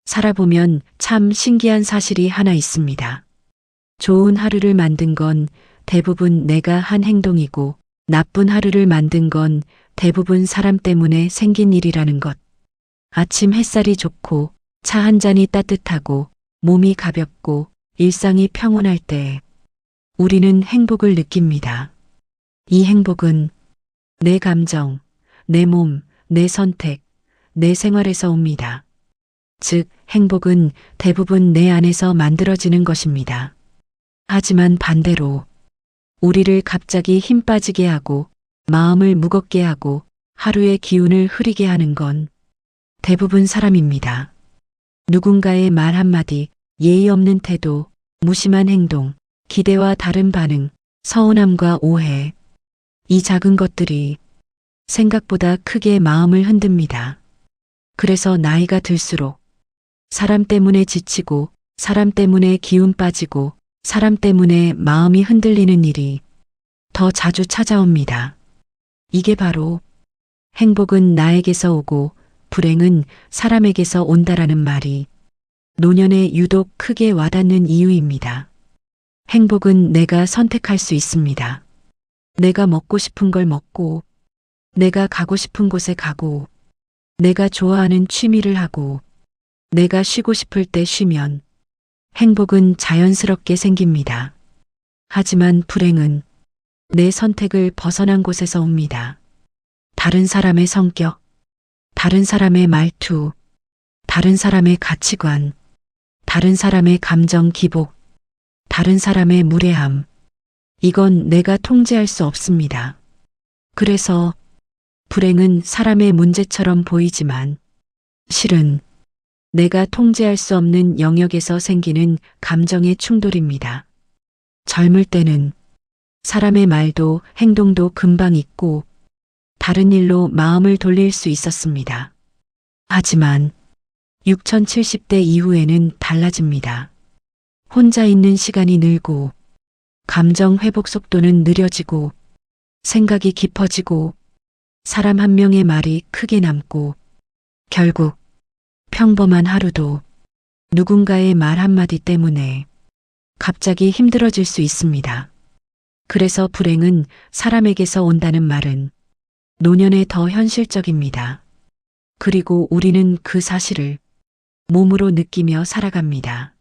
살아보면 참 신기한 사실이 하나 있습니다. 좋은 하루를 만든 건 대부분 내가 한 행동이고 나쁜 하루를 만든 건 대부분 사람 때문에 생긴 일이라는 것. 아침 햇살이 좋고 차 한 잔이 따뜻하고 몸이 가볍고 일상이 평온할 때 우리는 행복을 느낍니다. 이 행복은 내 감정, 내 몸, 내 선택, 내 생활에서 옵니다. 즉, 행복은 대부분 내 안에서 만들어지는 것입니다. 하지만 반대로 우리를 갑자기 힘 빠지게 하고 마음을 무겁게 하고 하루의 기운을 흐리게 하는 건 대부분 사람입니다. 누군가의 말 한마디, 예의 없는 태도, 무심한 행동, 기대와 다른 반응, 서운함과 오해. 이 작은 것들이 생각보다 크게 마음을 흔듭니다. 그래서 나이가 들수록 사람 때문에 지치고 사람 때문에 기운 빠지고 사람 때문에 마음이 흔들리는 일이 더 자주 찾아옵니다. 이게 바로 행복은 나에게서 오고 불행은 사람에게서 온다라는 말이 노년에 유독 크게 와닿는 이유입니다. 행복은 내가 선택할 수 있습니다. 내가 먹고 싶은 걸 먹고, 내가 가고 싶은 곳에 가고, 내가 좋아하는 취미를 하고, 내가 쉬고 싶을 때 쉬면 행복은 자연스럽게 생깁니다. 하지만 불행은 내 선택을 벗어난 곳에서 옵니다. 다른 사람의 성격, 다른 사람의 말투, 다른 사람의 가치관, 다른 사람의 감정 기복, 다른 사람의 무례함. 이건 내가 통제할 수 없습니다. 그래서 불행은 사람의 문제처럼 보이지만 실은 내가 통제할 수 없는 영역에서 생기는 감정의 충돌입니다. 젊을 때는 사람의 말도 행동도 금방 잊고 다른 일로 마음을 돌릴 수 있었습니다. 하지만 6070대 이후에는 달라집니다. 혼자 있는 시간이 늘고 감정 회복 속도는 느려지고 생각이 깊어지고 사람 한 명의 말이 크게 남고 결국 평범한 하루도 누군가의 말 한마디 때문에 갑자기 힘들어질 수 있습니다. 그래서 불행은 사람에게서 온다는 말은 노년에 더 현실적입니다. 그리고 우리는 그 사실을 몸으로 느끼며 살아갑니다.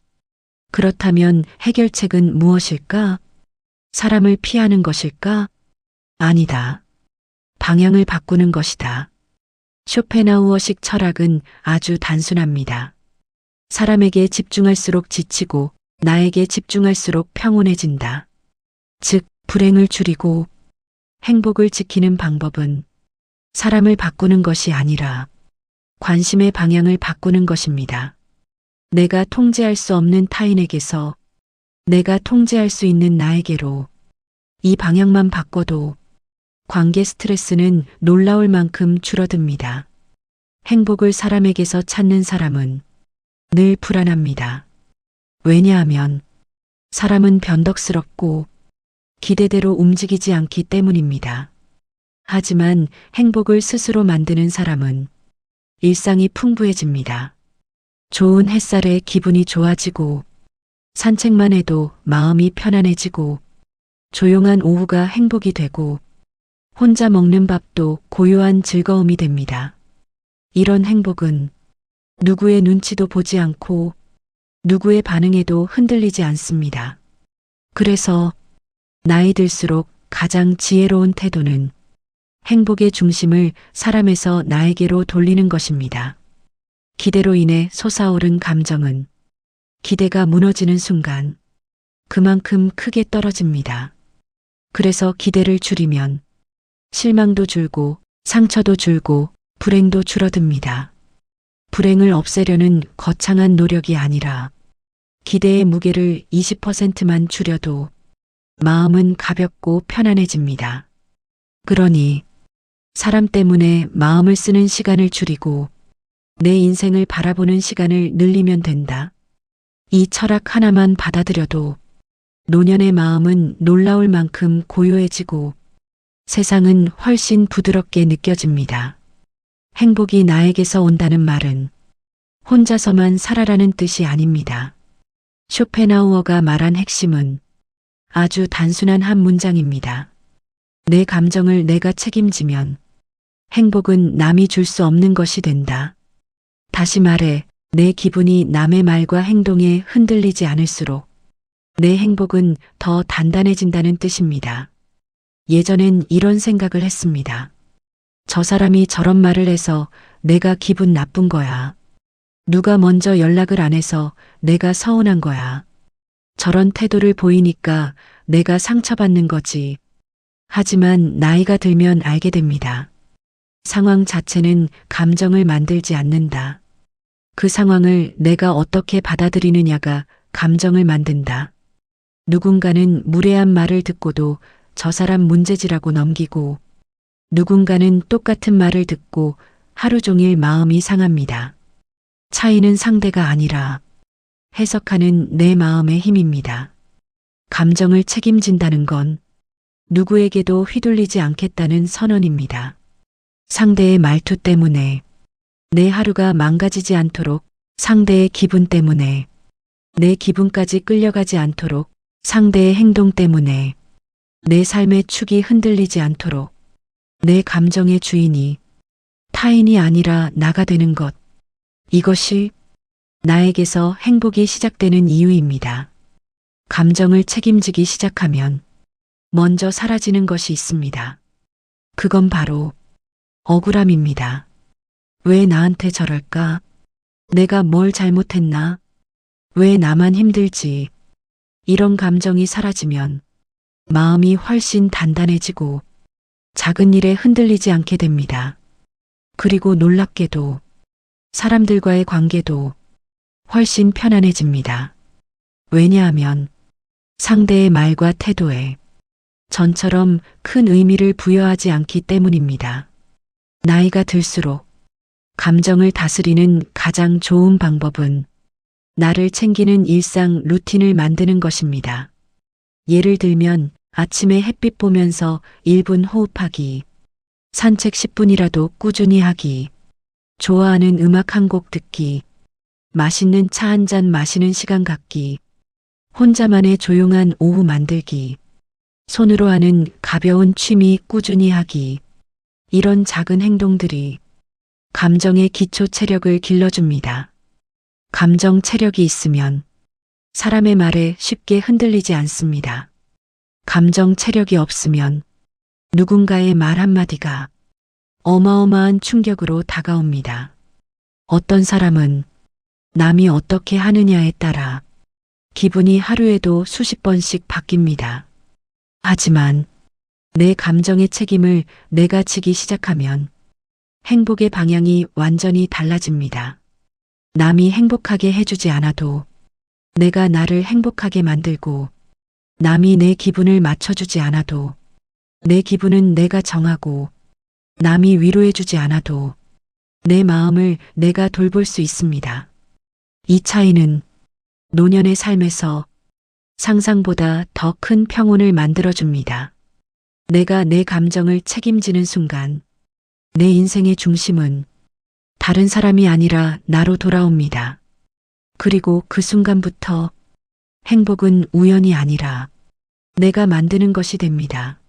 그렇다면 해결책은 무엇일까? 사람을 피하는 것일까? 아니다. 방향을 바꾸는 것이다. 쇼펜하우어식 철학은 아주 단순합니다. 사람에게 집중할수록 지치고 나에게 집중할수록 평온해진다. 즉, 불행을 줄이고 행복을 지키는 방법은 사람을 바꾸는 것이 아니라 관심의 방향을 바꾸는 것입니다. 내가 통제할 수 없는 타인에게서 내가 통제할 수 있는 나에게로 이 방향만 바꿔도 관계 스트레스는 놀라울 만큼 줄어듭니다. 행복을 사람에게서 찾는 사람은 늘 불안합니다. 왜냐하면 사람은 변덕스럽고 기대대로 움직이지 않기 때문입니다. 하지만 행복을 스스로 만드는 사람은 일상이 풍부해집니다. 좋은 햇살에 기분이 좋아지고 산책만 해도 마음이 편안해지고 조용한 오후가 행복이 되고 혼자 먹는 밥도 고요한 즐거움이 됩니다. 이런 행복은 누구의 눈치도 보지 않고 누구의 반응에도 흔들리지 않습니다. 그래서 나이 들수록 가장 지혜로운 태도는 행복의 중심을 사람에서 나에게로 돌리는 것입니다. 기대로 인해 솟아오른 감정은 기대가 무너지는 순간 그만큼 크게 떨어집니다. 그래서 기대를 줄이면 실망도 줄고 상처도 줄고 불행도 줄어듭니다. 불행을 없애려는 거창한 노력이 아니라 기대의 무게를 20%만 줄여도 마음은 가볍고 편안해집니다. 그러니 사람 때문에 마음을 쓰는 시간을 줄이고 내 인생을 바라보는 시간을 늘리면 된다. 이 철학 하나만 받아들여도 노년의 마음은 놀라울 만큼 고요해지고 세상은 훨씬 부드럽게 느껴집니다. 행복이 나에게서 온다는 말은 혼자서만 살아라는 뜻이 아닙니다. 쇼펜하우어가 말한 핵심은 아주 단순한 한 문장입니다. 내 감정을 내가 책임지면 행복은 남이 줄 수 없는 것이 된다. 다시 말해, 내 기분이 남의 말과 행동에 흔들리지 않을수록 내 행복은 더 단단해진다는 뜻입니다. 예전엔 이런 생각을 했습니다. 저 사람이 저런 말을 해서 내가 기분 나쁜 거야. 누가 먼저 연락을 안 해서 내가 서운한 거야. 저런 태도를 보이니까 내가 상처받는 거지. 하지만 나이가 들면 알게 됩니다. 상황 자체는 감정을 만들지 않는다. 그 상황을 내가 어떻게 받아들이느냐가 감정을 만든다. 누군가는 무례한 말을 듣고도 저 사람 문제지라고 넘기고, 누군가는 똑같은 말을 듣고 하루 종일 마음이 상합니다. 차이는 상대가 아니라 해석하는 내 마음의 힘입니다. 감정을 책임진다는 건 누구에게도 휘둘리지 않겠다는 선언입니다. 상대의 말투 때문에 내 하루가 망가지지 않도록, 상대의 기분 때문에 내 기분까지 끌려가지 않도록, 상대의 행동 때문에 내 삶의 축이 흔들리지 않도록 내 감정의 주인이 타인이 아니라 나가 되는 것. 이것이 나에게서 행복이 시작되는 이유입니다. 감정을 책임지기 시작하면 먼저 사라지는 것이 있습니다. 그건 바로 억울함입니다. 왜 나한테 저럴까? 내가 뭘 잘못했나? 왜 나만 힘들지? 이런 감정이 사라지면 마음이 훨씬 단단해지고 작은 일에 흔들리지 않게 됩니다. 그리고 놀랍게도 사람들과의 관계도 훨씬 편안해집니다. 왜냐하면 상대의 말과 태도에 전처럼 큰 의미를 부여하지 않기 때문입니다. 나이가 들수록 감정을 다스리는 가장 좋은 방법은 나를 챙기는 일상 루틴을 만드는 것입니다. 예를 들면 아침에 햇빛 보면서 1분 호흡하기, 산책 10분이라도 꾸준히 하기, 좋아하는 음악 한 곡 듣기, 맛있는 차 한 잔 마시는 시간 갖기, 혼자만의 조용한 오후 만들기, 손으로 하는 가벼운 취미 꾸준히 하기, 이런 작은 행동들이 감정의 기초 체력을 길러줍니다. 감정 체력이 있으면 사람의 말에 쉽게 흔들리지 않습니다. 감정 체력이 없으면 누군가의 말 한마디가 어마어마한 충격으로 다가옵니다. 어떤 사람은 남이 어떻게 하느냐에 따라 기분이 하루에도 수십 번씩 바뀝니다. 하지만 내 감정의 책임을 내가 지기 시작하면 행복의 방향이 완전히 달라집니다. 남이 행복하게 해주지 않아도 내가 나를 행복하게 만들고, 남이 내 기분을 맞춰주지 않아도 내 기분은 내가 정하고, 남이 위로해주지 않아도 내 마음을 내가 돌볼 수 있습니다. 이 차이는 노년의 삶에서 상상보다 더 큰 평온을 만들어줍니다. 내가 내 감정을 책임지는 순간 내 인생의 중심은 다른 사람이 아니라 나로 돌아옵니다. 그리고 그 순간부터 행복은 우연이 아니라 내가 만드는 것이 됩니다.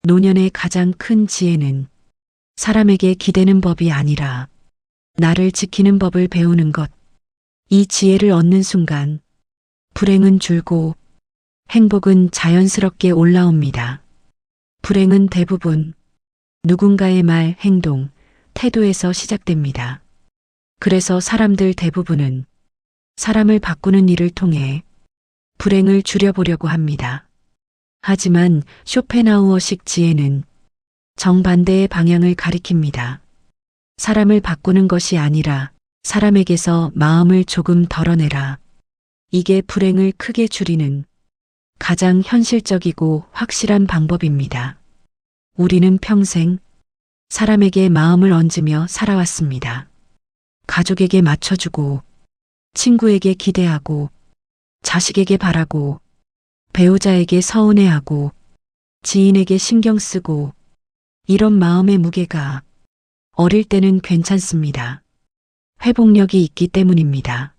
노년의 가장 큰 지혜는 사람에게 기대는 법이 아니라 나를 지키는 법을 배우는 것. 이 지혜를 얻는 순간 불행은 줄고 행복은 자연스럽게 올라옵니다. 불행은 대부분 누군가의 말, 행동, 태도에서 시작됩니다. 그래서 사람들 대부분은 사람을 바꾸는 일을 통해 불행을 줄여보려고 합니다. 하지만 쇼펜하우어식 지혜는 정반대의 방향을 가리킵니다. 사람을 바꾸는 것이 아니라 사람에게서 마음을 조금 덜어내라. 이게 불행을 크게 줄이는 가장 현실적이고 확실한 방법입니다. 우리는 평생 사람에게 마음을 얹으며 살아왔습니다. 가족에게 맞춰주고, 친구에게 기대하고, 자식에게 바라고, 배우자에게 서운해하고, 지인에게 신경 쓰고, 이런 마음의 무게가 어릴 때는 괜찮습니다. 회복력이 있기 때문입니다.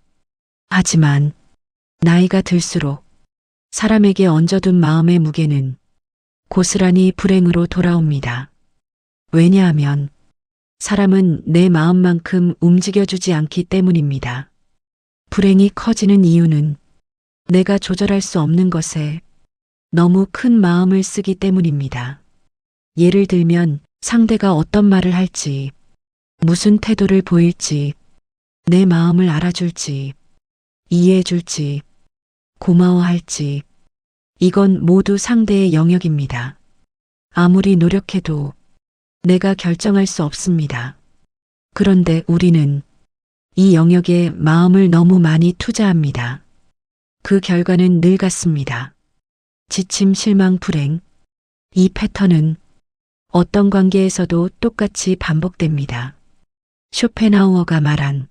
하지만 나이가 들수록 사람에게 얹어둔 마음의 무게는 고스란히 불행으로 돌아옵니다. 왜냐하면 사람은 내 마음만큼 움직여주지 않기 때문입니다. 불행이 커지는 이유는 내가 조절할 수 없는 것에 너무 큰 마음을 쓰기 때문입니다. 예를 들면 상대가 어떤 말을 할지, 무슨 태도를 보일지, 내 마음을 알아줄지, 이해해줄지, 고마워할지, 이건 모두 상대의 영역입니다. 아무리 노력해도 내가 결정할 수 없습니다. 그런데 우리는 이 영역에 마음을 너무 많이 투자합니다. 그 결과는 늘 같습니다. 지침, 실망, 불행. 이 패턴은 어떤 관계에서도 똑같이 반복됩니다. 쇼펜하우어가 말한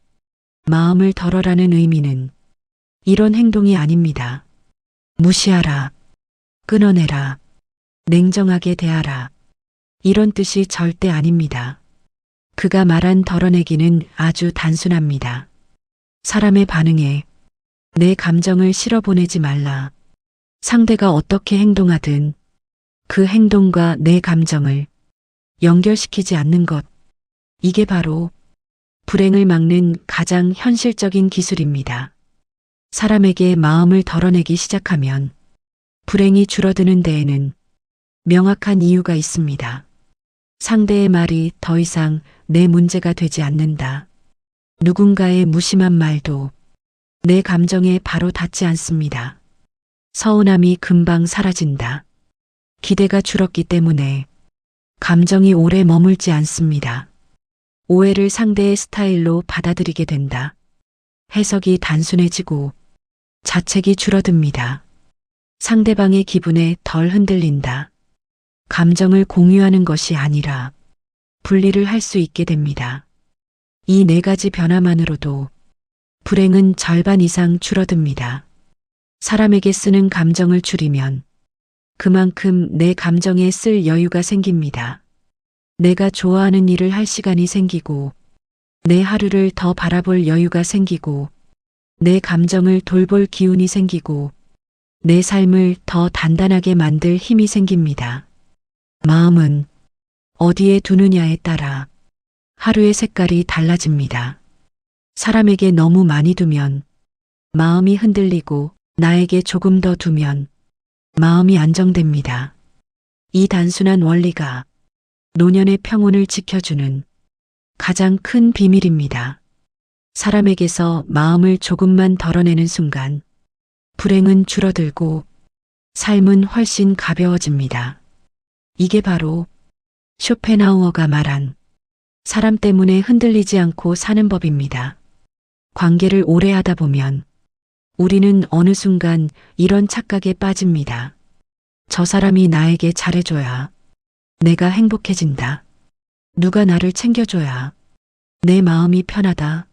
마음을 덜어라는 의미는 이런 행동이 아닙니다. 무시하라, 끊어내라, 냉정하게 대하라. 이런 뜻이 절대 아닙니다. 그가 말한 덜어내기는 아주 단순합니다. 사람의 반응에 내 감정을 실어보내지 말라. 상대가 어떻게 행동하든 그 행동과 내 감정을 연결시키지 않는 것. 이게 바로 불행을 막는 가장 현실적인 기술입니다. 사람에게 마음을 덜어내기 시작하면 불행이 줄어드는 데에는 명확한 이유가 있습니다. 상대의 말이 더 이상 내 문제가 되지 않는다. 누군가의 무심한 말도 내 감정에 바로 닿지 않습니다. 서운함이 금방 사라진다. 기대가 줄었기 때문에 감정이 오래 머물지 않습니다. 오해를 상대의 스타일로 받아들이게 된다. 해석이 단순해지고 자책이 줄어듭니다. 상대방의 기분에 덜 흔들린다. 감정을 공유하는 것이 아니라 분리를 할 수 있게 됩니다. 이 네 가지 변화만으로도 불행은 절반 이상 줄어듭니다. 사람에게 쓰는 감정을 줄이면 그만큼 내 감정에 쓸 여유가 생깁니다. 내가 좋아하는 일을 할 시간이 생기고, 내 하루를 더 바라볼 여유가 생기고, 내 감정을 돌볼 기운이 생기고, 내 삶을 더 단단하게 만들 힘이 생깁니다. 마음은 어디에 두느냐에 따라 하루의 색깔이 달라집니다. 사람에게 너무 많이 두면 마음이 흔들리고 나에게 조금 더 두면 마음이 안정됩니다. 이 단순한 원리가 노년의 평온을 지켜주는 가장 큰 비밀입니다. 사람에게서 마음을 조금만 덜어내는 순간 불행은 줄어들고 삶은 훨씬 가벼워집니다. 이게 바로 쇼펜하우어가 말한 사람 때문에 흔들리지 않고 사는 법입니다. 관계를 오래 하다 보면 우리는 어느 순간 이런 착각에 빠집니다. 저 사람이 나에게 잘해줘야 내가 행복해진다. 누가 나를 챙겨줘야 내 마음이 편하다.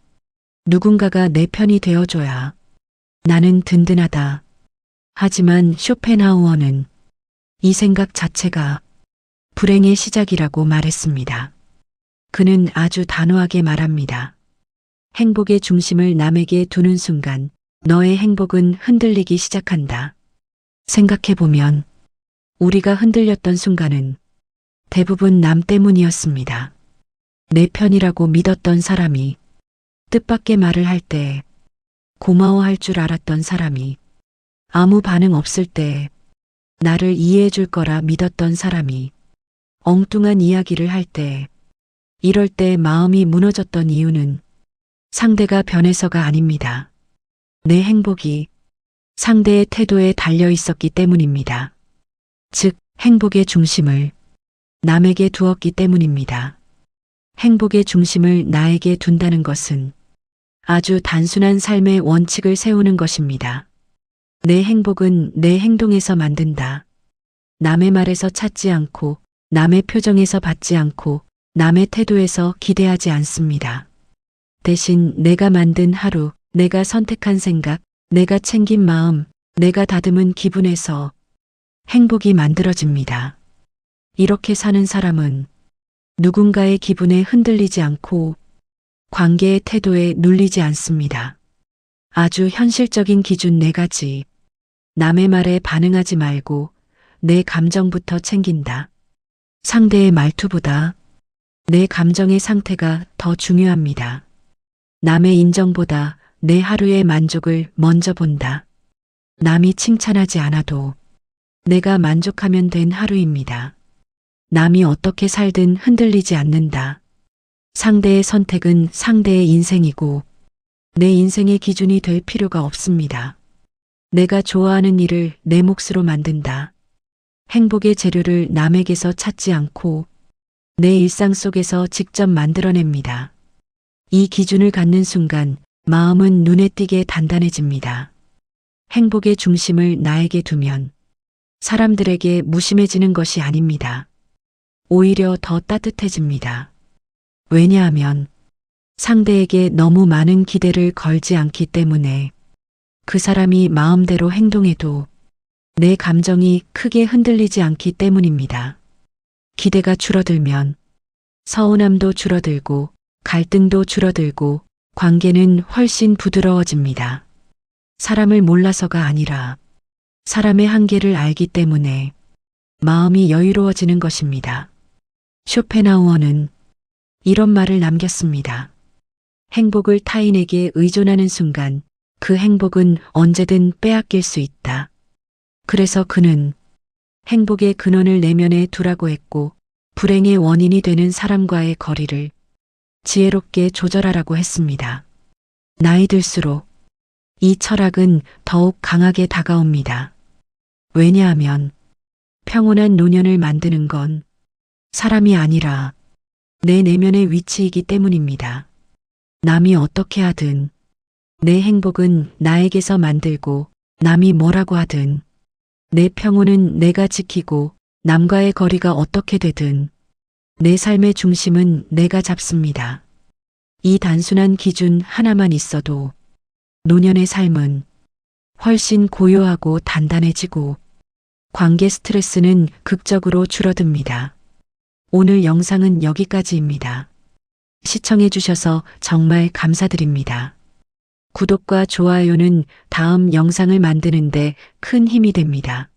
누군가가 내 편이 되어줘야 나는 든든하다. 하지만 쇼펜하우어는 이 생각 자체가 불행의 시작이라고 말했습니다. 그는 아주 단호하게 말합니다. 행복의 중심을 남에게 두는 순간 너의 행복은 흔들리기 시작한다. 생각해보면 우리가 흔들렸던 순간은 대부분 남 때문이었습니다. 내 편이라고 믿었던 사람이 뜻밖의 말을 할 때, 고마워할 줄 알았던 사람이 아무 반응 없을 때 나를 이해해 줄 거라 믿었던 사람이 엉뚱한 이야기를 할 때, 이럴 때 마음이 무너졌던 이유는 상대가 변해서가 아닙니다. 내 행복이 상대의 태도에 달려 있었기 때문입니다. 즉, 행복의 중심을 남에게 두었기 때문입니다. 행복의 중심을 나에게 둔다는 것은 아주 단순한 삶의 원칙을 세우는 것입니다. 내 행복은 내 행동에서 만든다. 남의 말에서 찾지 않고, 남의 표정에서 받지 않고, 남의 태도에서 기대하지 않습니다. 대신 내가 만든 하루, 내가 선택한 생각, 내가 챙긴 마음, 내가 다듬은 기분에서 행복이 만들어집니다. 이렇게 사는 사람은 누군가의 기분에 흔들리지 않고 관계의 태도에 눌리지 않습니다. 아주 현실적인 기준 4가지. 남의 말에 반응하지 말고 내 감정부터 챙긴다. 상대의 말투보다 내 감정의 상태가 더 중요합니다. 남의 인정보다 내 하루의 만족을 먼저 본다. 남이 칭찬하지 않아도 내가 만족하면 된 하루입니다. 남이 어떻게 살든 흔들리지 않는다. 상대의 선택은 상대의 인생이고 내 인생의 기준이 될 필요가 없습니다. 내가 좋아하는 일을 내 몫으로 만든다. 행복의 재료를 남에게서 찾지 않고 내 일상 속에서 직접 만들어냅니다. 이 기준을 갖는 순간 마음은 눈에 띄게 단단해집니다. 행복의 중심을 나에게 두면 사람들에게 무심해지는 것이 아닙니다. 오히려 더 따뜻해집니다. 왜냐하면 상대에게 너무 많은 기대를 걸지 않기 때문에 그 사람이 마음대로 행동해도 내 감정이 크게 흔들리지 않기 때문입니다. 기대가 줄어들면 서운함도 줄어들고 갈등도 줄어들고 관계는 훨씬 부드러워집니다. 사람을 몰라서가 아니라 사람의 한계를 알기 때문에 마음이 여유로워지는 것입니다. 쇼펜하우어는 이런 말을 남겼습니다. 행복을 타인에게 의존하는 순간 그 행복은 언제든 빼앗길 수 있다. 그래서 그는 행복의 근원을 내면에 두라고 했고 불행의 원인이 되는 사람과의 거리를 지혜롭게 조절하라고 했습니다. 나이 들수록 이 철학은 더욱 강하게 다가옵니다. 왜냐하면 평온한 노년을 만드는 건 사람이 아니라 내 내면의 위치이기 때문입니다. 남이 어떻게 하든 내 행복은 나에게서 만들고 남이 뭐라고 하든 내 평온은 내가 지키고 남과의 거리가 어떻게 되든 내 삶의 중심은 내가 잡습니다. 이 단순한 기준 하나만 있어도 노년의 삶은 훨씬 고요하고 단단해지고 관계 스트레스는 극적으로 줄어듭니다. 오늘 영상은 여기까지입니다. 시청해 주셔서 정말 감사드립니다. 구독과 좋아요는 다음 영상을 만드는데 큰 힘이 됩니다.